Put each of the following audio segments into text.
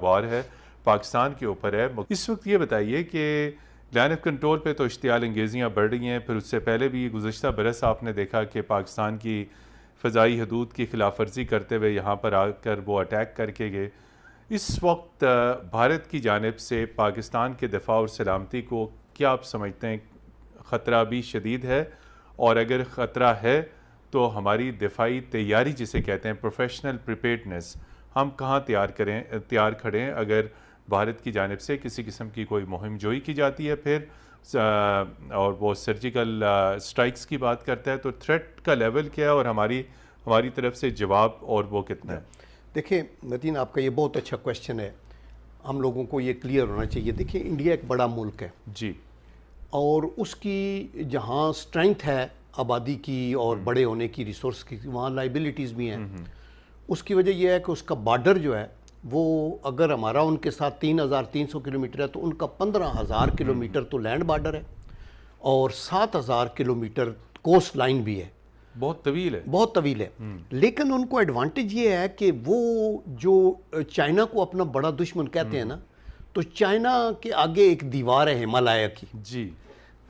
وار ہے پاکستان کے اوپر ہے. اس وقت یہ بتائیے کہ لائن آف کنٹرول پہ تو اشتعال انگیزیاں بڑھ رہی ہیں، پھر اس سے پہلے بھی گزشتہ برس آپ نے دیکھا کہ پاکستان کی فضائی حدود کی خلاف ورزی کرتے ہوئے یہاں پر آ کر وہ اٹیک کر کے گئے. اس وقت بھارت کی جانب سے پاکستان کے دفاع اور سلامتی کو کیا آپ سمجھتے ہیں خطرہ بھی شدید ہے؟ اور اگر خطرہ ہے تو ہماری دفاعی تیاری جسے کہتے ہیں پروفیشنل پریپیئرڈنس، ہم کہاں تیار کھڑے ہیں اگر بھارت کی جانب سے کسی قسم کی کوئی مہم جوئی کی جاتی ہے پھر اور وہ سرجیکل سٹرائکس کی بات کرتا ہے، تو تھریٹ کا لیول کیا ہے اور ہماری طرف سے جواب اور وہ کتنا ہے؟ دیکھیں متین، آپ کا یہ بہت اچھا کویشچن ہے. ہم لوگوں کو یہ کلیئر ہونا چاہیے. دیکھیں انڈیا ایک بڑا ملک ہے جی، اور اس کی جہاں سٹرینتھ ہے آبادی کی اور بڑے ہونے کی ریسورس کی، وہاں لائبلٹیز بھی ہیں. اس کی وجہ یہ ہے کہ اس کا بارڈر جو ہے وہ اگر ہمارا ان کے ساتھ 3,300 کلومیٹر ہے تو ان کا 15,000 کلومیٹر تو لینڈ بارڈر ہے اور 7,000 کلومیٹر کوسٹ لائن بھی ہے. بہت طویل ہے، بہت طویل ہے. لیکن ان کو ایڈوانٹیج یہ ہے کہ وہ جو چائنا کو اپنا بڑا دشمن کہتے ہیں نا، تو چائنا کے آگے ایک دیوار ہے ہمالیہ کی. جی.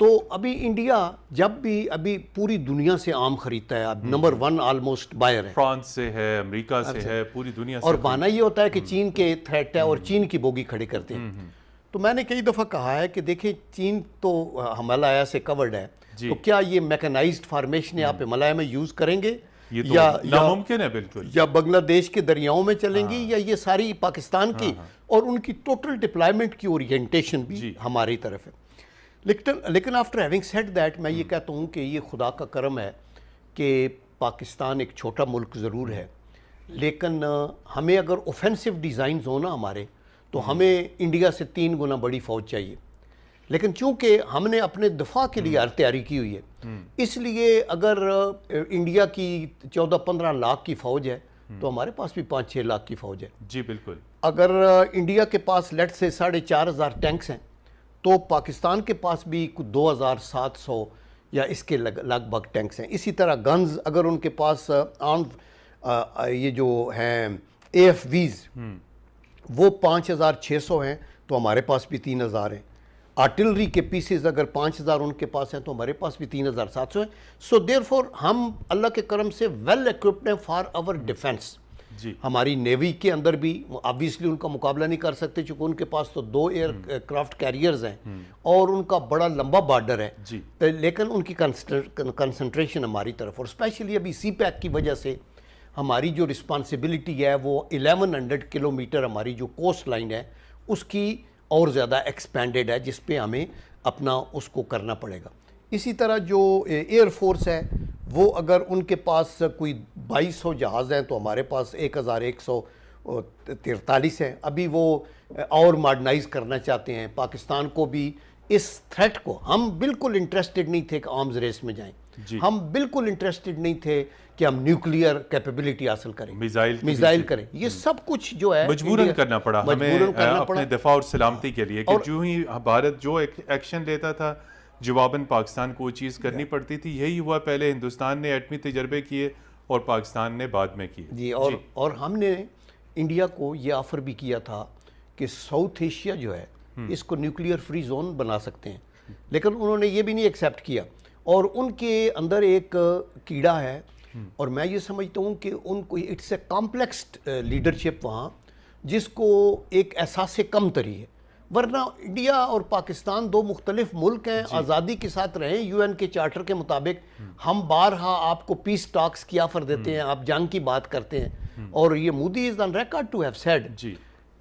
تو ابھی انڈیا جب بھی ابھی پوری دنیا سے آم خریدتا ہے، اب نمبر 1 آلموسٹ بائر ہے، فرانس سے ہے، امریکہ سے ہے، پوری دنیا سے. اور بہانہ یہ ہوتا ہے کہ چین کے تھریٹ ہے اور چین کی بوگی کھڑے کرتے ہیں. تو میں نے کئی دفعہ کہا ہے کہ دیکھیں چین تو ہمالیہ سے کورڈ ہے، تو کیا یہ میکنائزڈ فارمیشن آپ ہمالیہ میں یوز کریں گے یا ناممکن ہے بالکل، یا بنگلہ دیش کے دریاؤں میں چلیں گی، یا یہ ساری پاکستان کی اور ان کی ٹوٹل ڈپلائمنٹ کی اورینٹیشن بھی ہماری طرف ہے. لیکن آفٹر ہیونگ سیڈ دیٹ میں یہ کہتا ہوں کہ یہ خدا کا کرم ہے کہ پاکستان ایک چھوٹا ملک ضرور ہے، لیکن ہمیں اگر اوفینسو ڈیزائنز ہو نا ہمارے، تو ہمیں انڈیا سے 3 گنا بڑی فوج چاہیے. لیکن چونکہ ہم نے اپنے دفاع کے لیے تیاری کی ہوئی ہے، اس لیے اگر انڈیا کی 14-15 لاکھ کی فوج ہے تو ہمارے پاس بھی 5-6 لاکھ کی فوج ہے. جی بالکل. اگر انڈیا کے پاس لیٹ سے 4,500 ٹینکس ہیں تو پاکستان کے پاس بھی 2,700 یا اس کے لگ بھگ ٹینکس ہیں. اسی طرح گنز اگر ان کے پاس یہ جو ہیں اے ایف ویز وہ 5,600 ہیں تو ہمارے پاس بھی 3,000 ہیں. آرٹلری کے پیسز اگر 5,000 ان کے پاس ہیں تو ہمارے پاس بھی 3,700 ہیں. سو دیر فور ہم اللہ کے کرم سے ویل ایکوپڈ ہیں فار آور ڈیفنس. ہماری نیوی کے اندر بھی آبویسلی ان کا مقابلہ نہیں کر سکتے چونکہ ان کے پاس تو 2 ایئر کرافٹ کیریئرز ہیں اور ان کا بڑا لمبا بارڈر ہے. لیکن ان کی کنسنٹریشن ہماری طرف، اور اسپیشلی ابھی سی پیک کی وجہ سے ہماری جو رسپانسبلٹی ہے وہ 1100 کلومیٹر ہماری جو کوسٹ لائن ہے اس کی اور زیادہ ایکسپینڈڈ ہے، جس پہ ہمیں اپنا اس کو کرنا پڑے گا. اسی طرح جو ایئر فورس ہے وہ اگر ان کے پاس کوئی 2,200 جہاز ہیں تو ہمارے پاس 1,143 ہیں. ابھی وہ اور ماڈرنائز کرنا چاہتے ہیں. پاکستان کو بھی اس تھریٹ کو، ہم بالکل انٹرسٹڈ نہیں تھے کہ آرمز ریس میں جائیں. ہم بالکل انٹرسٹڈ نہیں تھے کہ ہم نیوکلیئر کیپیبلٹی حاصل کریں، میزائل کریں. یہ سب کچھ جو ہے مجبوراً کرنا پڑا ہمیں اپنے دفاع اور سلامتی کے لیے، کہ جو ہی بھارت جو ایکشن لیتا تھا جواباً پاکستان کو وہ چیز کرنی پڑتی تھی. یہی ہوا، پہلے ہندوستان نے ایٹمی تجربے کیے اور پاکستان نے بعد میں کیے. جی. اور ہم نے انڈیا کو یہ آفر بھی کیا تھا کہ ساؤتھ ایشیا جو ہے اس کو نیوکلیئر فری زون بنا سکتے ہیں، لیکن انہوں نے یہ بھی نہیں ایکسیپٹ کیا. اور ان کے اندر ایک کیڑا ہے اور میں یہ سمجھتا ہوں کہ ان کو اٹس اے کمپلیکسڈ لیڈرشپ وہاں، جس کو ایک احساس کم تری ہے. ورنہ انڈیا اور پاکستان 2 مختلف ملک ہیں، آزادی کے ساتھ رہیں. یو این کے چارٹر کے مطابق ہم بارہا آپ کو پیس ٹاکس کی آفر دیتے ہیں، آپ جنگ کی بات کرتے ہیں. اور یہ Modi is on record to have said,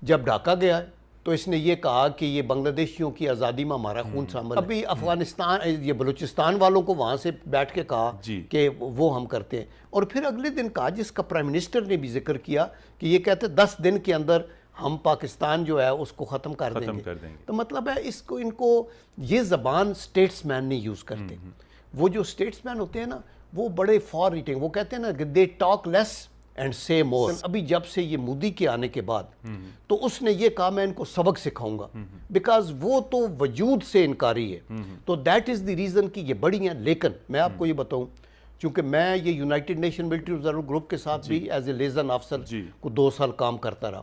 جب ڈھاکہ گیا تو اس نے یہ کہا کہ یہ بنگلہ دیشیوں کی آزادی میں ہمارا خون شامل ہے. ابھی افغانستان یہ بلوچستان والوں کو وہاں سے بیٹھ کے کہا کہ وہ ہم کرتے ہیں. اور پھر اگلے دن کہا، جس کا پرائم منسٹر نے بھی ذکر کیا، کہ یہ کہتے 10 دن کے اندر ہم پاکستان جو ہے اس کو ختم کر دیں گے. تو مطلب ہے ان کو یہ زبان سٹیٹس مین نہیں یوز کرتے. وہ جو سٹیٹس مین ہوتے ہیں نا وہ بڑے فار ریٹنگ، وہ کہتے ہیں نا دے ٹاک لیس اینڈ سے مور. ابھی جب سے یہ مودی کے آنے کے بعد تو اس نے یہ کہا میں ان کو سبق سکھاؤں گا، بیکاز وہ تو وجود سے انکاری ہے. تو دیٹ از دی ریزن کہ یہ بڑی ہیں. لیکن میں آپ کو یہ بتاؤں، چونکہ میں یہ United nation military observer group کے ساتھ بھی ایز اے لیزن آفسر کو 2 سال کام کرتا رہا،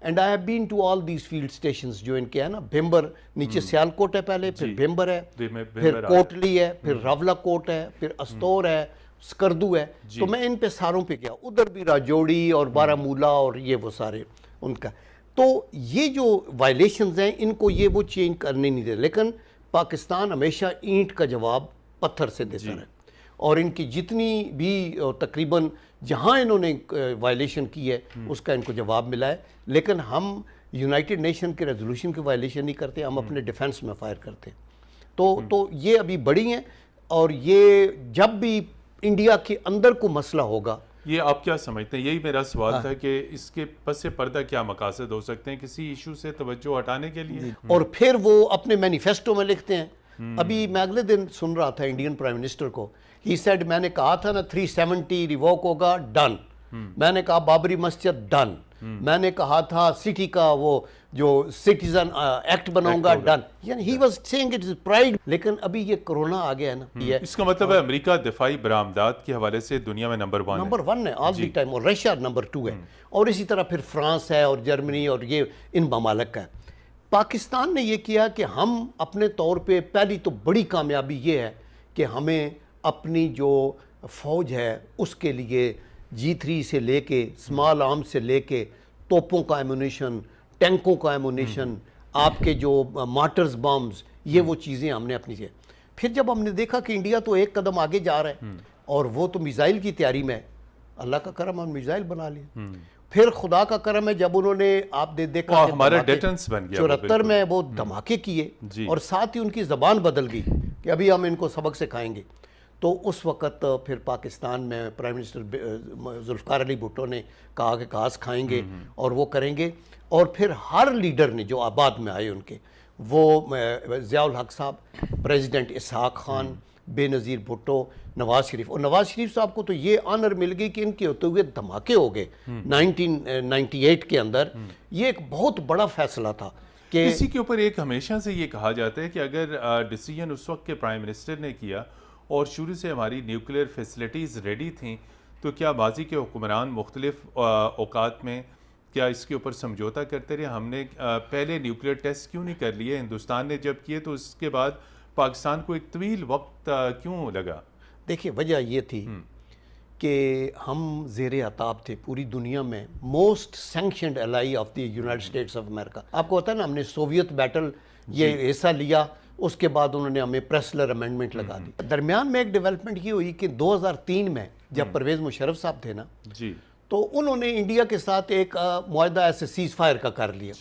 and I have been to all these field stations جو ان کے ہیں نا، بھمبر نیچے سیالکوٹ ہے پہلے، پھر بھمبر ہے، پھر کوٹلی ہے، پھر راولا کوٹ ہے، پھر استور ہے، سکردو ہے، تو میں ان پہ ساروں پہ گیا، ادھر بھی راجوڑی اور بارامولہ اور یہ وہ سارے ان کا. تو یہ جو وائلیشنز ہیں ان کو یہ وہ چینج کرنے نہیں دے، لیکن پاکستان ہمیشہ اینٹ کا جواب پتھر سے دیتا رہا، اور ان کی جتنی بھی تقریباً جہاں انہوں نے وائلیشن کی ہے اس کا ان کو جواب ملا ہے. لیکن ہم یونائٹڈ نیشن کے ریزولوشن کی وائلیشن نہیں کرتے، ہم اپنے ڈیفنس میں فائر کرتے ہیں. تو یہ ابھی بڑی ہیں، اور یہ جب بھی انڈیا کے اندر کو مسئلہ ہوگا. یہ آپ کیا سمجھتے ہیں؟ یہی میرا سوال تھا کہ اس کے پس پردہ کیا مقاصد ہو سکتے ہیں کسی ایشو سے توجہ ہٹانے کے لیے؟ اور پھر وہ اپنے مینیفیسٹو میں لکھتے ہیں. ابھی میں اگلے دن سن رہا تھا انڈین پرائم منسٹر کو، ہی سیڈ میں نے کہا تھا نا 370 ریووک ہوگا، ڈن. میں نے کہا بابری مسجد، ڈن. میں نے کہا تھا سٹی کا وہ جو سٹیزن ایکٹ بناؤں گا، ڈن. یعنی he was saying it is pride. لیکن ابھی یہ کرونا آ گیا ہے نا، اس کا مطلب ہے امریکہ دفاعی برآمدات کے حوالے سے دنیا میں نمبر 1 ہے آل دی ٹائم، اور رشیا نمبر 2 ہے، اور اسی طرح پھر فرانس ہے اور جرمنی اور یہ ان ممالک کا ہے. پاکستان نے یہ کیا کہ ہم اپنے طور پہ پہلی تو بڑی کامیابی یہ ہے کہ ہمیں اپنی جو فوج ہے اس کے لیے G3 سے لے کے اسمال آرمز سے لے کے توپوں کا ایمونیشن، ٹینکوں کا ایمونیشن، آپ کے جو مارٹرز بامز، یہ وہ چیزیں ہم نے اپنی. پھر جب ہم نے دیکھا کہ انڈیا تو ایک قدم آگے جا رہا ہے اور وہ تو میزائل کی تیاری میں ہے، اللہ کا کرم ہم میزائل بنا لیے. پھر خدا کا کرم ہے جب انہوں نے آپ نے دیکھا ہمارا ڈیٹنس بن گیا 74 میں وہ دھماکے کیے، اور ساتھ ہی ان کی زبان بدل گئی کہ ابھی ہم ان کو سبق سکھائیں گے. تو اس وقت پھر پاکستان میں پرائم منسٹر ذوالفقار علی بھٹو نے کہا کہ گھاس کھائیں گے اور وہ کریں گے. اور پھر ہر لیڈر نے جو آباد میں آئے ان کے، وہ ضیاء الحق صاحب، پریزیڈنٹ اسحاق خان، بے نظیر بھٹو، نواز شریف. اور نواز شریف صاحب کو تو یہ آنر مل گئی کہ ان کے ہوتے ہوئے دھماکے ہو گئے 1998 کے اندر. یہ ایک بہت بڑا فیصلہ تھا. کہ اسی کے اوپر ایک ہمیشہ سے یہ کہا جاتا ہے کہ اگر ڈیسیجن اس وقت کے پرائم منسٹر نے کیا اور شروع سے ہماری نیوکلیئر فیسلٹیز ریڈی تھیں، تو کیا ماضی کے حکمران مختلف اوقات میں کیا اس کے اوپر سمجھوتہ کرتے رہے؟ ہم نے پہلے نیوکلیئر ٹیسٹ کیوں نہیں کر لیے؟ ہندوستان نے جب کیے تو اس کے بعد پاکستان کو ایک طویل وقت کیوں لگا؟ دیکھیے وجہ یہ تھی کہ ہم زیر عتاب تھے پوری دنیا میں، most sanctioned ally of the United States of America. آپ کو پتہ ہے نا، ہم نے سوویت بیٹل یہ حصہ لیا، اس کے بعد انہوں نے ہمیں پریسلر امینڈمنٹ لگا دی. درمیان میں ایک ڈیولپمنٹ یہ ہوئی کہ 2003 میں جب پرویز مشرف صاحب تھے نا، تو انہوں نے انڈیا کے ساتھ ایک معاہدہ ایسے سیز فائر کا کر لیا،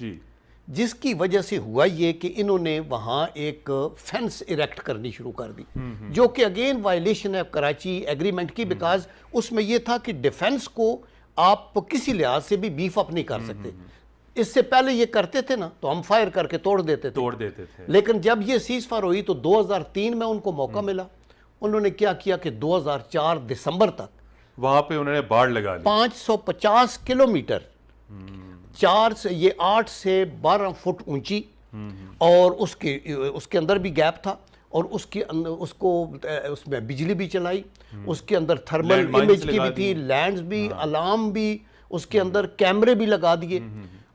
جس کی وجہ سے ہوا یہ کہ انہوں نے وہاں ایک فینس ایریکٹ کرنی شروع کر دی، جو کہ اگین وائلیشن ہے کراچی ایگریمنٹ کی، بیکاز اس میں یہ تھا کہ ڈیفنس کو آپ کسی لحاظ سے بھی بیف اپ نہیں کر سکتے. اس سے پہلے یہ کرتے تھے نا تو ہم فائر کر کے توڑ دیتے تھے. لیکن جب یہ سیز فائر ہوئی تو 2003 میں ان کو موقع ملا. انہوں نے کیا کیا کہ 2004 دسمبر تک وہاں پہ انہوں نے باڑ لگا لی 550 کلومیٹر، 8 سے 12 فٹ اونچی، اور اس کے اندر بھی گیپ تھا، اور اس میں بجلی بھی چلائی، اس کے اندر تھرمل امیج کی بھی تھی، لینڈز بھی، الارم بھی، اس کے اندر کیمرے بھی لگا دیے.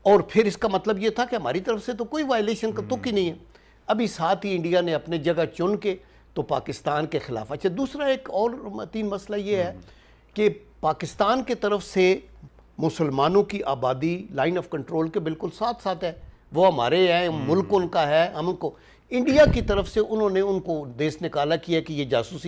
اور پھر اس کا مطلب یہ تھا کہ ہماری طرف سے تو کوئی وائلیشن کا تک ہی نہیں ہے. ابھی ساتھ ہی انڈیا نے اپنے جگہ چن کے تو پاکستان کے خلاف. اچھا، دوسرا ایک اور 3 مسئلہ یہ ہے کہ پاکستان کے طرف سے مسلمانوں کی آبادی لائن آف کنٹرول کے بالکل ساتھ ساتھ ہے، وہ ہمارے ہیں، ملک ان کا ہے، ہم ان کو. انڈیا کی طرف سے انہوں نے ان کو دیس نکالا کیا کہ یہ جاسوسی